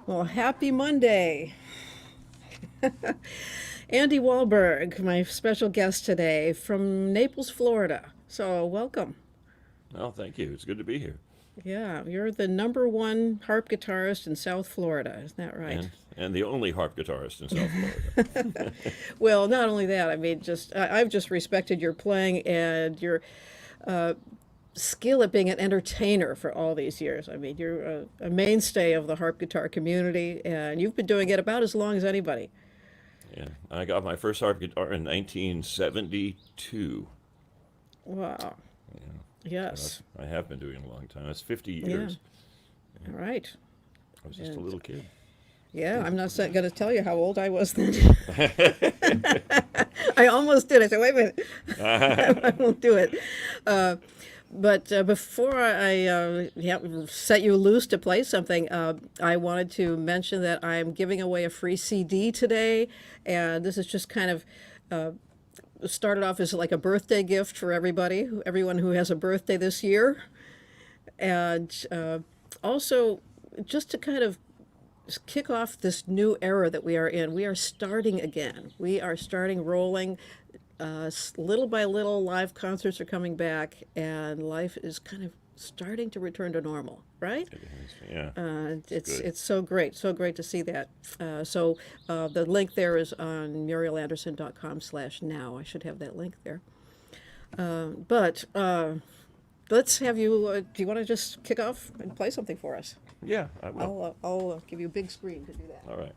Well, happy Monday. Andy Wahlberg, my special guest today from Naples, Florida. So, welcome. Well, thank you. It's good to be here. Yeah, you're the number one harp guitarist in South Florida. Isn't that right? And the only harp guitarist in South Florida. Well, not only that, I mean, I've just respected your playing and your skill at being an entertainer for all these years. I mean, you're a mainstay of the harp guitar community, and you've been doing it about as long as anybody. Yeah, I got my first harp guitar in 1972. Wow. Yeah, Yes. I have been doing it a long time. It's 50 Yeah. years. All right. I was just a And little kid. yeah, I'm not going to tell you how old I was then. I almost did. I said, wait a minute, I won't do it. But before I set you loose to play something, I wanted to mention that I'm giving away a free CD today, and this is just kind of started off as like a birthday gift for everyone who has a birthday this year, and also just to kind of kick off this new era that we are in. We are starting again. We are starting rolling. Little by little, live concerts are coming back, and life is kind of starting to return to normal, right? It is, yeah. It's good. it's so great to see that. The link there is on murielanderson.com/now. I should have that link there. But let's have you. Do you want to just kick off and play something for us? Yeah, I will. I'll give you a big screen to do that. All right.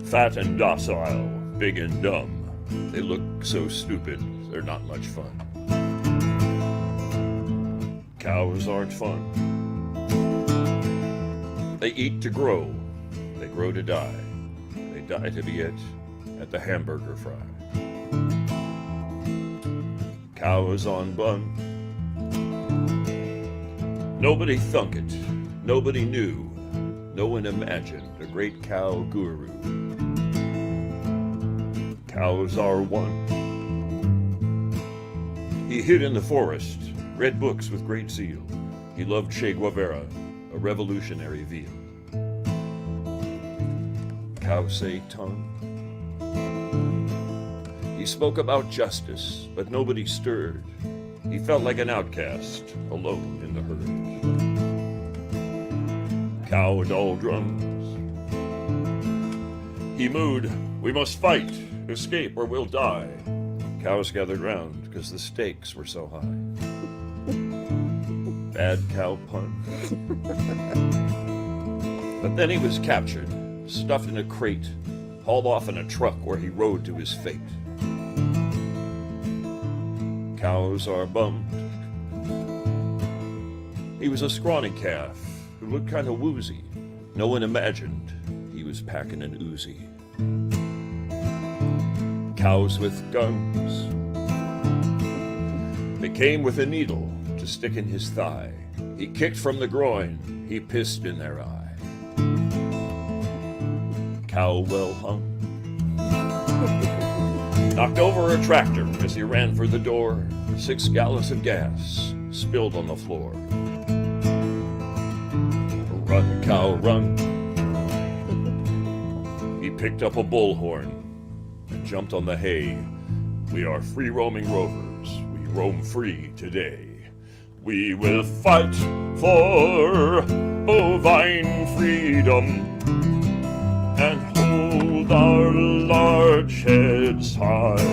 Fat and docile, big and dumb. They look so stupid, they're not much fun. Cows aren't fun. They eat to grow, they grow to die. They die to be at the hamburger fry. Cows on bun. Nobody thunk it, nobody knew, no one imagined a great cow guru. Cows are one. He hid in the forest, read books with great zeal. He loved Che Guevara, a revolutionary veal. Cow say tongue. He spoke about justice, but nobody stirred. He felt like an outcast, alone in the herd. Cow dull drums. He mooed, we must fight, escape or we'll die. Cows gathered round because the stakes were so high. Bad cow pun. But then he was captured, stuffed in a crate, hauled off in a truck where he rode to his fate. Cows are bummed. He was a scrawny calf who looked kind of woozy. No one imagined he was packing an Uzi. Cows with guns. They came with a needle to stick in his thigh. He kicked from the groin, he pissed in their eye. Cow well hung. Knocked over a tractor as he ran for the door. 6 gallons of gas spilled on the floor. Run, cow, run. He picked up a bullhorn and jumped on the hay. We are free roaming rovers. We roam free today. We will fight for bovine freedom and hold our large heads high.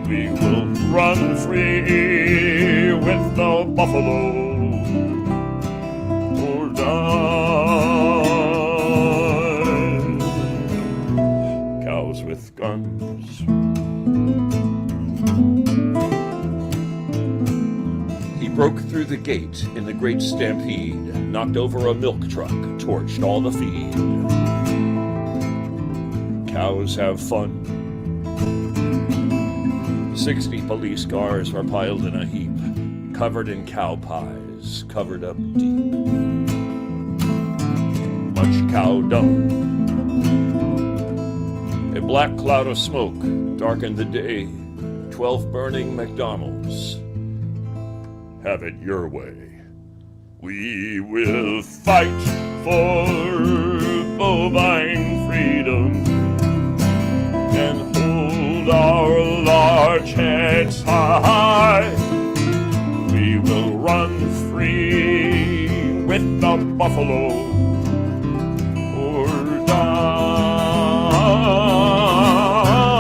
We will run free with the buffalo or die. Cows with guns. He broke through the gate in the great stampede, knocked over a milk truck, torched all the feed. Cows have fun. 60 police cars were piled in a heap, covered in cow pies, covered up deep. Much cow dung. A black cloud of smoke darkened the day. 12 burning McDonald's have it your way. We will fight for bovine freedom and hold our large heads high. We will run free with the buffalo or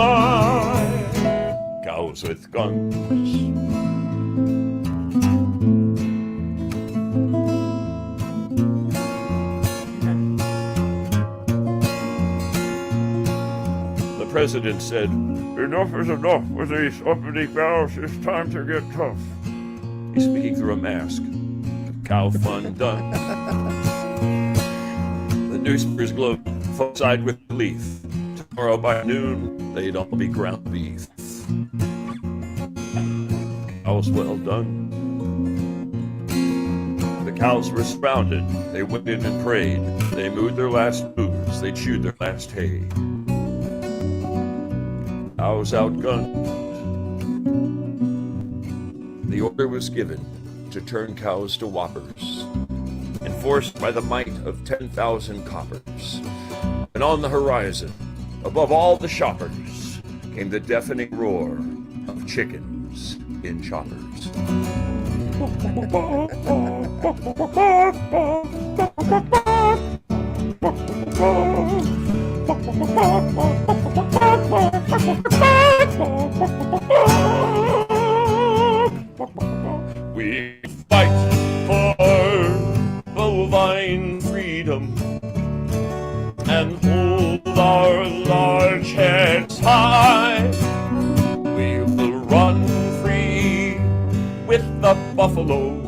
die. Cows with guns. The president said, "Enough is enough with these uppity cows. It's time to get tough." He's speaking through a mask. Cow fun done. The newspapers glow side with relief. Tomorrow by noon, they'd all be ground beef. Cows well done. The cows were surrounded. They went in and prayed. They mooed their last moos. They chewed their last hay. Cows outgunned. The order was given to turn cows to whoppers, enforced by the might of 10,000 coppers. And on the horizon, above all the shoppers, came the deafening roar of chickens in choppers. We fight for bovine freedom and hold our large heads high. We will run free with the buffalo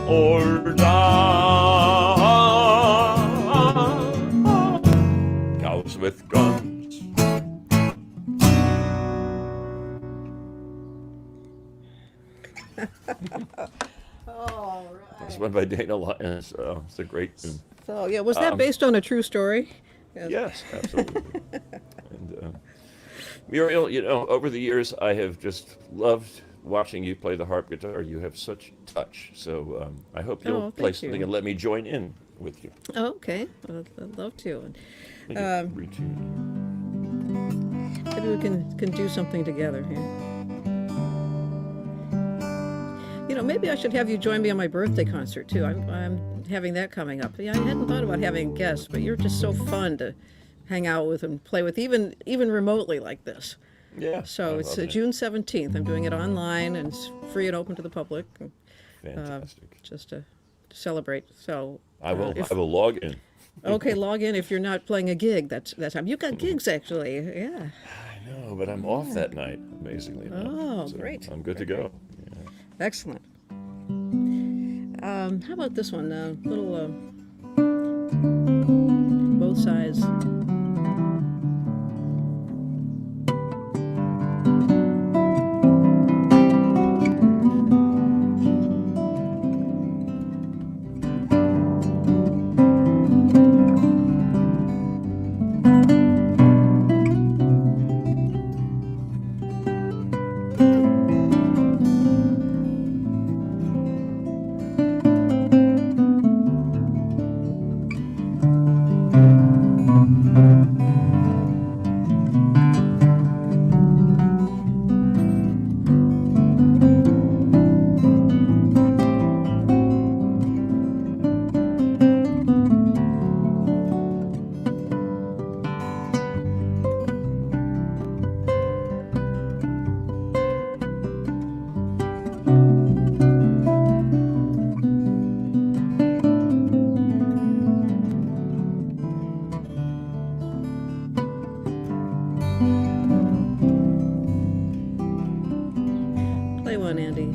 or die. Cows with guns. All right. It's one by Dana Lyons. It's a great tune. So, yeah, was that based on a true story? Yes, absolutely. And Muriel, you know, over the years, I have just loved watching you play the harp guitar. You have such touch. So I hope you'll play thank something you. and let me join in with you. Oh, okay. I'd love to. Maybe retune. Maybe we can do something together here. You know, maybe I should have you join me on my birthday concert too. I'm having that coming up. Yeah, I hadn't thought about having guests, but you're just so fun to hang out with and play with, even remotely like this. Yeah. So I it's love it. June 17th. I'm doing it online and it's free and open to the public, Fantastic. just to celebrate. So I will log in. okay, log in if you're not playing a gig. That's time. You got gigs actually. Yeah. I know, but I'm off that night, amazingly enough. Oh, So great. I'm good to go. Yeah. Excellent. How about this one? Little both sides. Play one, Andy.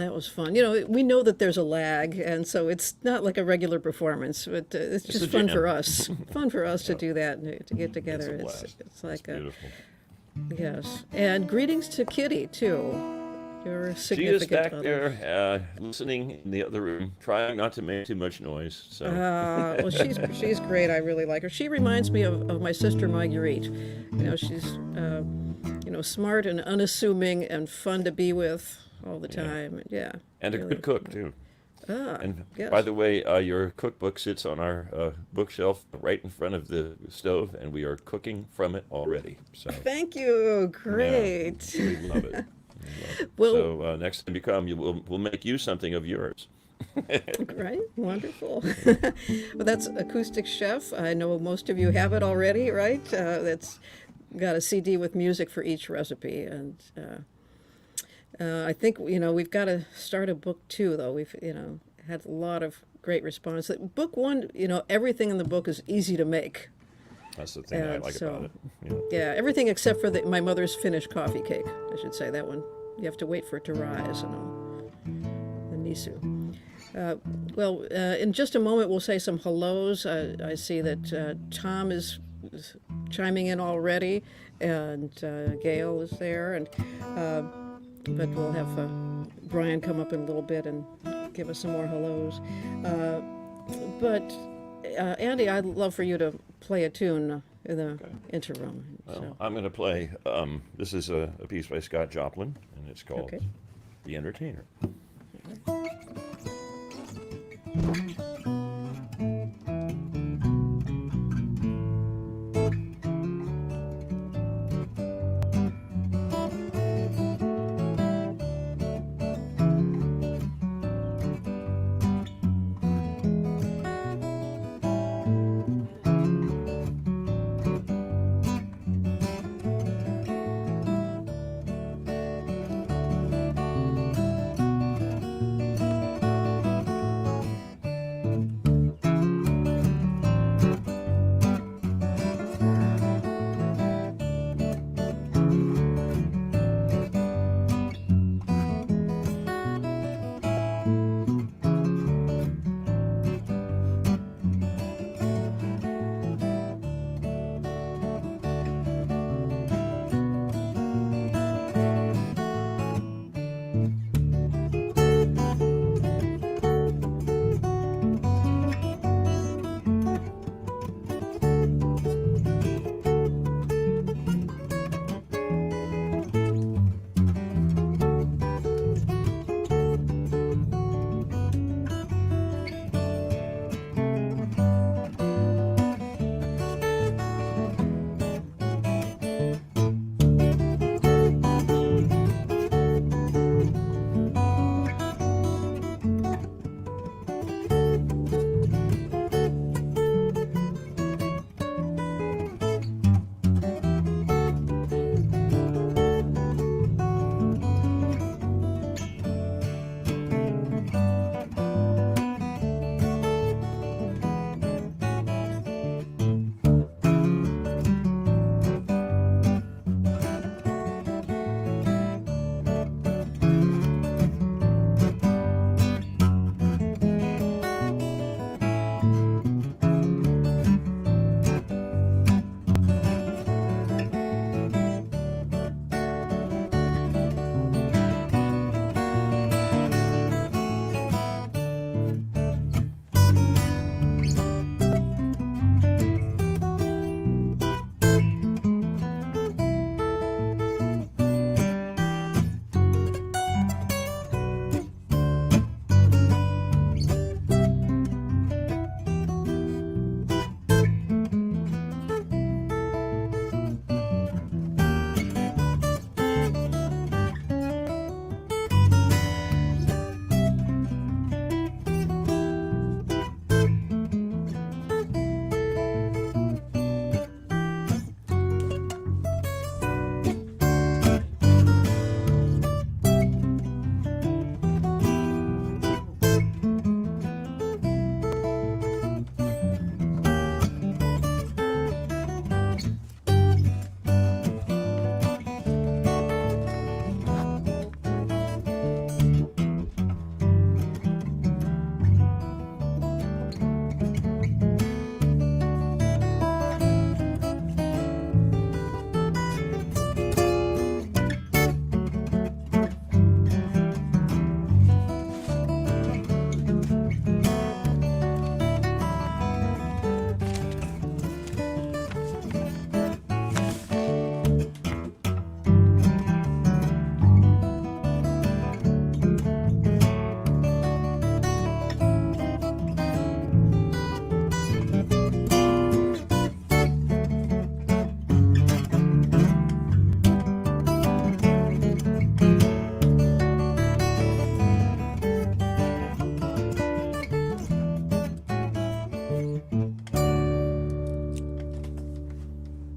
that was fun. You know, we know that there's a lag, and so it's not like a regular performance, but it's a just fun jam. for us. Fun for us to do that, and to get together. It's a blast. It's like a, Beautiful. yes. And greetings to Kitty, too. Your She is significant back other. there, listening in the other room, trying not to make too much noise. So Well, she's great. I really like her. She reminds me of my sister Marguerite. You know, she's smart and unassuming and fun to be with all the time. Yeah, and a really. good cook too. And Yes. by the way, your cookbook sits on our bookshelf right in front of the stove, and we are cooking from it already. So Thank you. Great. we love it. Well, So next time you come, we'll make you something of yours. right? Wonderful. Well, that's Acoustic Chef. I know most of you have it already, right? That's got a CD with music for each recipe, and I think we've got to start a book too. Though we've had a lot of great response. Book one, everything in the book is easy to make. That's the thing I And like so- about it. Yeah. Yeah, everything except for my mother's finished coffee cake. I should say that one. You have to wait for it to rise and all. The nisu. Well, in just a moment, we'll say some hellos. I see that Tom is chiming in already, and Gail is there, and but we'll have Brian come up in a little bit and give us some more hellos. But Andy, I'd love for you to play a tune in the interim. Well, I'm going to play. This is a piece by Scott Joplin, and it's called Okay. "The Entertainer."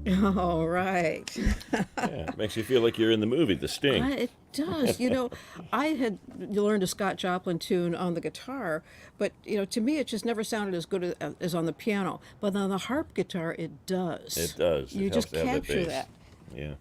All right. Yeah, it makes you feel like you're in the movie, The Sting. It does. You know, I had learned a Scott Joplin tune on the guitar, but, you know, to me it just never sounded as good as on the piano. But on the harp guitar, it does. It does. You It helps just to have that capture bass. that. Yeah.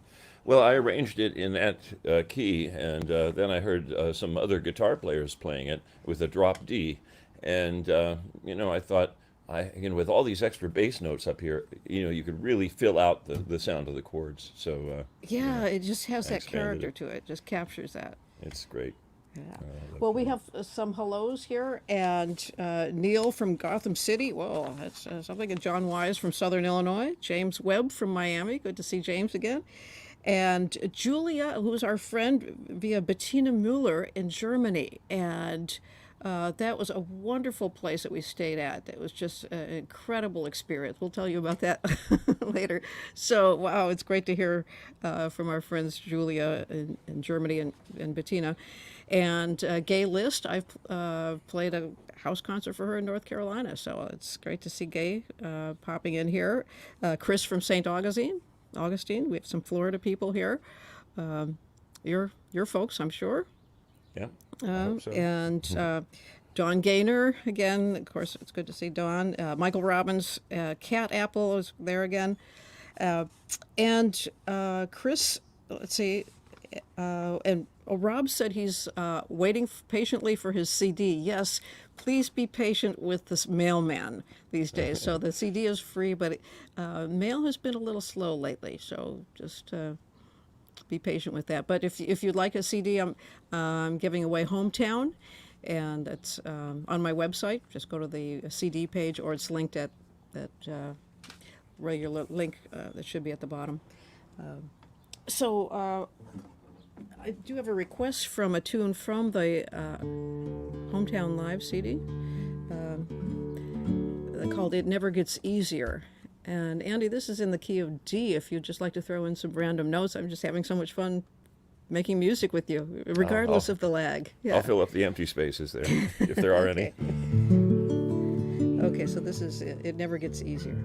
Well, I arranged it in that key, and then I heard some other guitar players playing it with a drop D, and I thought, with all these extra bass notes up here, you could really fill out the sound of the chords. So Yeah, it just has I that expanded character it. to it. Just captures that. It's great. Yeah. I love Well, we that. have some hellos here, and Neil from Gotham City. Whoa, that's something. And John Wise from Southern Illinois. James Webb from Miami. Good to see James again. And Julia, who's our friend via Bettina Mueller in Germany. And that was a wonderful place that we stayed at. It was just an incredible experience. We'll tell you about that later. So, wow, it's great to hear from our friends Julia in Germany and Bettina. And Gay List, I've played a house concert for her in North Carolina. So it's great to see Gay popping in here. Chris from St. Augustine. We have some Florida people here. Your folks, I'm sure. Yeah, I hope so. And Dawn Gaynor, again, of course, it's good to see Dawn. Michael Robbins, Cat Apple is there again. And Chris, let's see, and Rob said he's waiting patiently for his CD. Yes, please be patient with this mailman these days. So the CD is free, but mail has been a little slow lately. So just be patient with that. But if you'd like a CD, I'm giving away Hometown, and that's on my website. Just go to the CD page, or it's linked at that regular link that should be at the bottom. So I do have a request from a tune from the Hometown Live CD called "It Never Gets Easier." And Andy, this is in the key of D. If you'd just like to throw in some random notes, I'm just having so much fun making music with you, regardless of the lag. Yeah. I'll fill up the empty spaces there, if there are any. Okay, so this is It Never Gets Easier.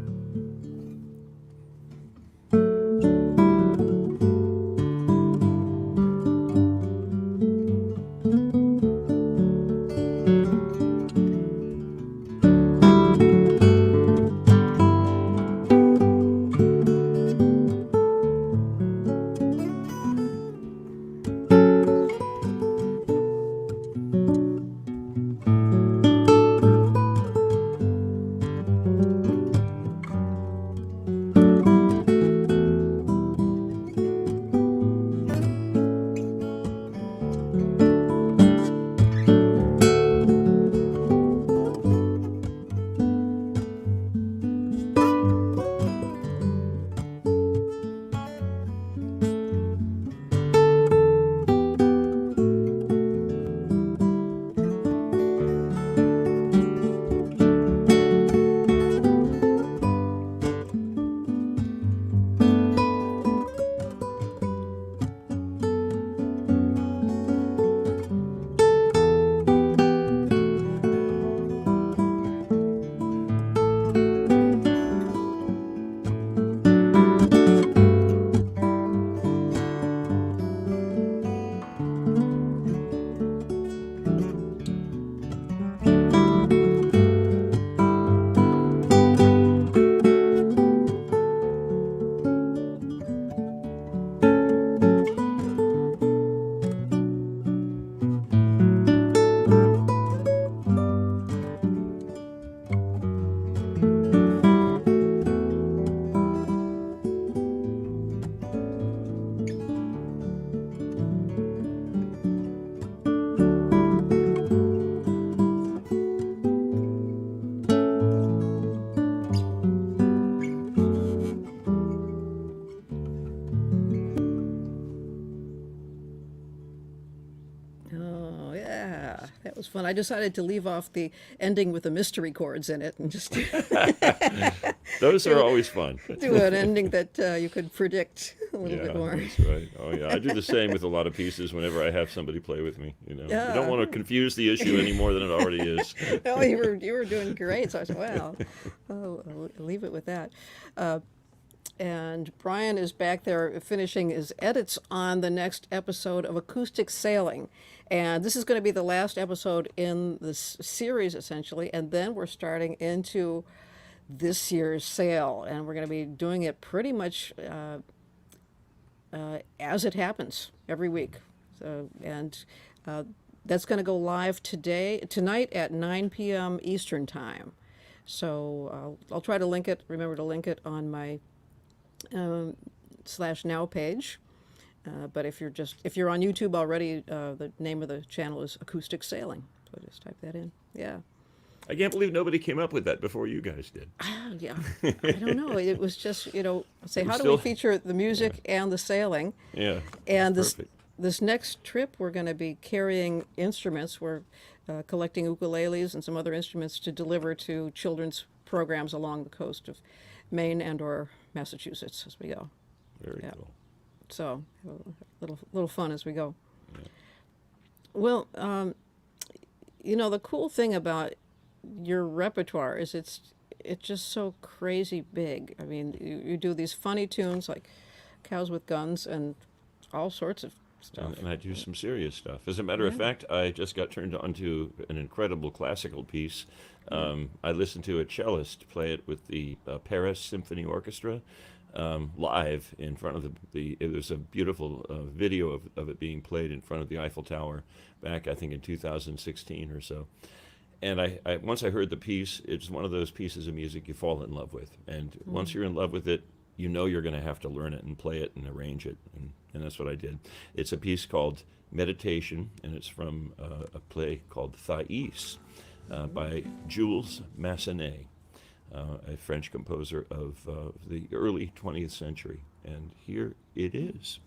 Oh, yeah, that was fun. I decided to leave off the ending with the mystery chords in it and just Those are always fun. do an ending that you could predict a little Yeah, bit more. that's right. Oh, yeah. I do the same with a lot of pieces whenever I have somebody play with me. You Yeah. don't want to confuse the issue any more than it already is. No, you were doing great. So I said, well, I'll leave it with that. and Brian is back there finishing his edits on the next episode of Acoustic Sailing. And this is going to be the last episode in this series, essentially. And then we're starting into this year's sail. And we're going to be doing it pretty much as it happens every week. So, and that's going to go live tonight at 9 p.m. Eastern Time. So I'll try to link it, remember to link it on my /now page. But if you're on YouTube already, the name of the channel is Acoustic Sailing. So just type that in. Yeah. I can't believe nobody came up with that before you guys did. Yeah. I don't know. It was just, say, how do still- we feature the music and the sailing? Yeah. And that's this perfect. next trip, we're going to be carrying instruments. We're collecting ukuleles and some other instruments to deliver to children's programs along the coast of Maine and/or Massachusetts as we go. Very Yeah. cool. So a little fun as we go. Yeah. Well, the cool thing about your repertoire is it's just so crazy big. I mean, you do these funny tunes like Cows with Guns and all sorts of stuff. And I do some serious stuff. As a matter of fact, I just got turned on to an incredible classical piece. I listened to a cellist play it with the Paris Symphony Orchestra live in front of it was a beautiful video of it being played in front of the Eiffel Tower back, I think, in 2016 or so. And I once I heard the piece, it's one of those pieces of music you fall in love with. And once you're in love with it, you know you're going to have to learn it and play it and arrange it. And that's what I did. It's a piece called Meditation, and it's from a play called Thais by Jules Massenet, a French composer of the early 20th century. And here it is.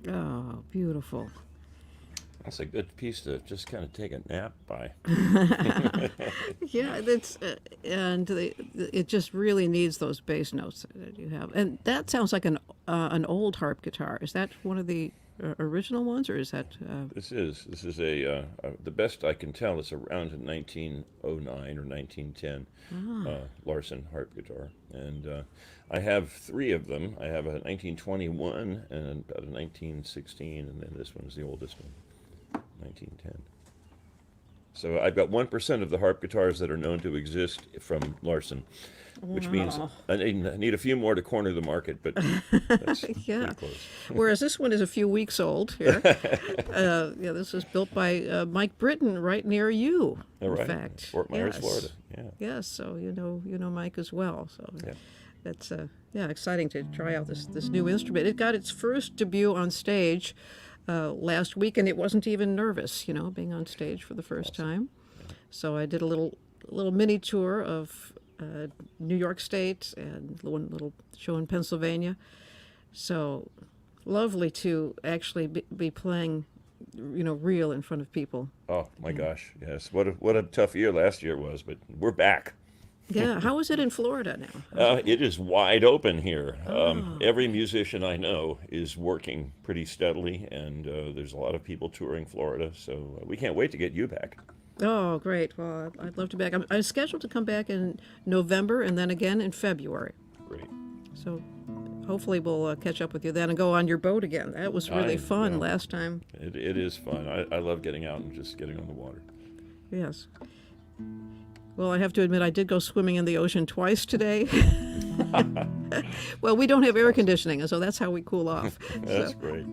Oh, beautiful. That's a good piece to just kind of take a nap by. Yeah, it just really needs those bass notes that you have. And that sounds like an old harp guitar. Is that one of the original ones, or is that? This is the best I can tell. It's around in 1909 or 1910, Larson harp guitar, and I have three of them. I have a 1921 and a 1916, and then this one's the oldest one, 1910. So I've got 1% of the harp guitars that are known to exist from Larson, which means I need a few more to corner the market, but that's Yeah. pretty close. Whereas this one is a few weeks old here. Yeah, this was built by Mike Britton right near you, All in right. fact. Fort Myers, Yes. Florida. Yeah. Yes, so you know Mike as well. So Yeah. that's exciting to try out this new instrument. It got its first debut on stage last week, and it wasn't even nervous, being on stage for the first time. So I did a little mini tour of New York State and one little show in Pennsylvania. So lovely to actually be playing, real in front of people. Oh my gosh, yes. What a tough year last year was, but we're back. Yeah, how is it in Florida now? It is wide open here. Every musician I know is working pretty steadily, and there's a lot of people touring Florida, so we can't wait to get you back. Oh, great. Well, I'd love to be back. I'm scheduled to come back in November and then again in February. Great. So hopefully we'll catch up with you then and go on your boat again. That was really fun last time. It is fun. I love getting out and just getting on the water. Yes. Well, I have to admit, I did go swimming in the ocean twice today. Well, we don't have air conditioning, so that's how we cool off. That's great.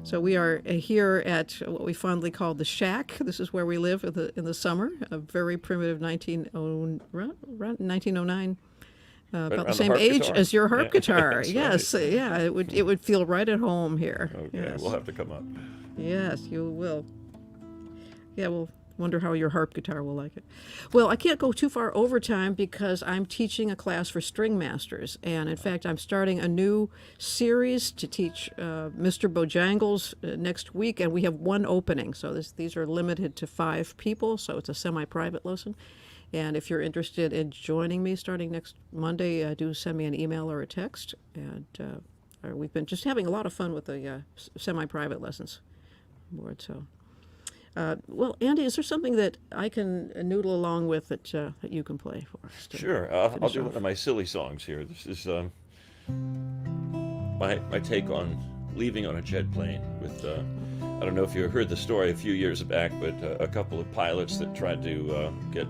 So we are here at what we fondly call the shack. This is where we live in the summer. A very primitive 1909, about the same age guitar. as your harp guitar. That's Yes, right. yeah, it would feel right at home here. Okay, Yes. we'll have to come up. Yes, you will. Yeah, we'll wonder how your harp guitar will like it. Well, I can't go too far over time because I'm teaching a class for string masters. And in fact, I'm starting a new series to teach Mr. Bojangles next week. And we have one opening. So these are limited to 5 people. So it's a semi-private lesson. And if you're interested in joining me starting next Monday, do send me an email or a text. And we've been just having a lot of fun with the semi-private lessons board. So. Well, Andy, is there something that I can noodle along with that you can play for us? Sure, I'll do one of my silly songs here. This is my take on leaving on a jet plane with, I don't know if you heard the story a few years back, but a couple of pilots that tried to get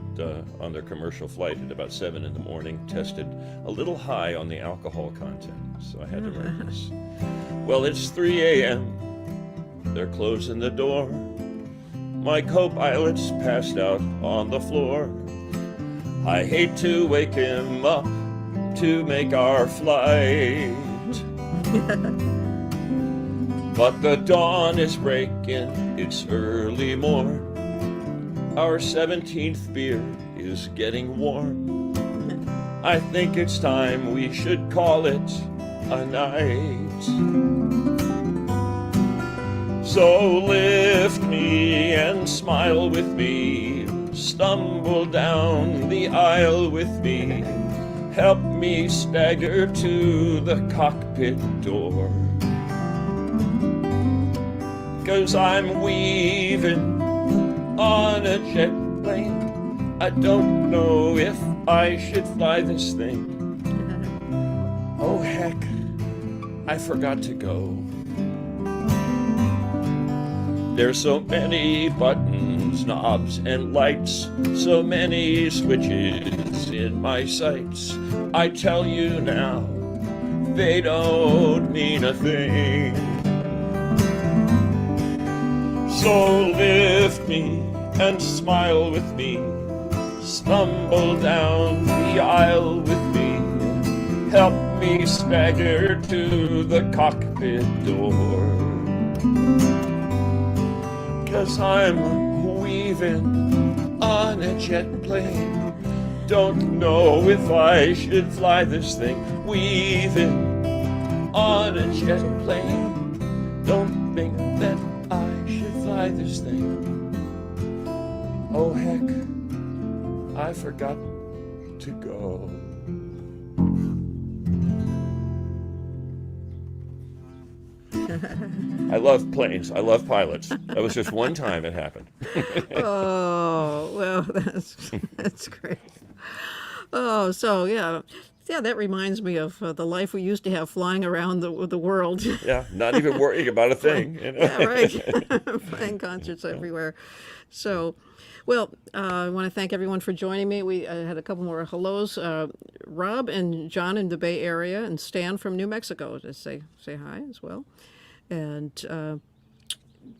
on their commercial flight at about 7 in the morning tested a little high on the alcohol content, so I had to learn this. Well, it's 3 a.m., they're closing the door. My co-pilot's passed out on the floor. I hate to wake him up to make our flight. But the dawn is breaking, it's early morn. Our 17th beer is getting warm. I think it's time we should call it a night. So lift me and smile with me, stumble down the aisle with me, help me stagger to the cockpit door. 'Cause I'm weaving on a jet plane, I don't know if I should fly this thing. Oh heck, I forgot to go. There's so many buttons, knobs, and lights, so many switches in my sights. I tell you now, they don't mean a thing. So lift me and smile with me, stumble down the aisle with me, help me stagger to the cockpit door. 'Cause I'm weaving on a jet plane, don't know if I should fly this thing. Weaving on a jet plane. Don't think that I should fly this thing. Oh heck, I forgot to go. I love planes. I love pilots. That was just one time it happened. Oh, well, that's great. Oh, so yeah. Yeah, that reminds me of the life we used to have flying around the world. Yeah, not even worrying about a thing. You know? Yeah, right. Playing concerts everywhere. So, well, I want to thank everyone for joining me. We had a couple more hellos. Rob and John in the Bay Area, and Stan from New Mexico to say hi as well. And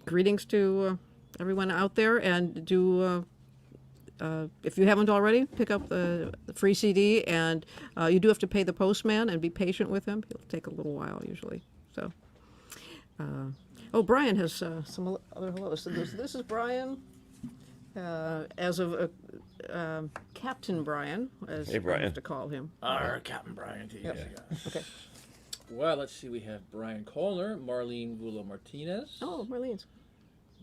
greetings to everyone out there. And do if you haven't already, pick up the free CD. And you do have to pay the postman and be patient with him. He'll take a little while usually. So. Oh, Brian has some other hellos. So this is Brian, as of Captain Brian, as Hey, Brian. I have to call him. Our Captain Brian. Yes. Okay. Well, let's see. We have Brian Kohler, Marlene Vulo-Martinez, Oh, Marlene's.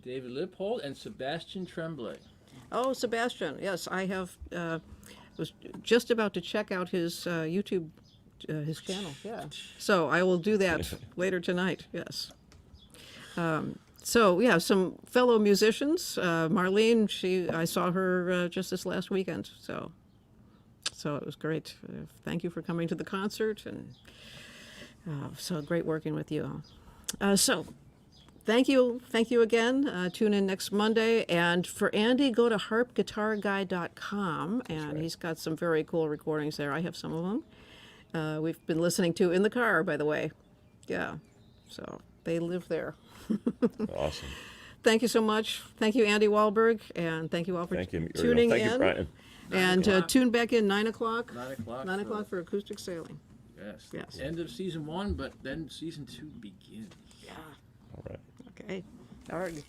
David Lippold, and Sebastian Tremblay. Oh, Sebastian. Yes, I have. Was just about to check out his YouTube, his channel. Yeah. So I will do that later tonight. Yes. So yeah, some fellow musicians. Marlene, I saw her just this last weekend. So it was great. Thank you for coming to the concert, and so great working with you. So thank you again. Tune in next Monday, and for Andy, go to harp-guitarguy.com, and he's got some very cool recordings there. I have some of them. We've been listening to in the car, by the way. Yeah, so they live there. Awesome. Thank you so much. Thank you, Andy Wahlberg, and thank you all for Thank you, Muriel. tuning Thank in. you, Brian. And tune back in 9 o'clock. 9 o'clock. 9 o'clock for acoustic sailing. Yes. Yes. End of season 1, but then season 2 begins. Yeah. All right. Okay. All right.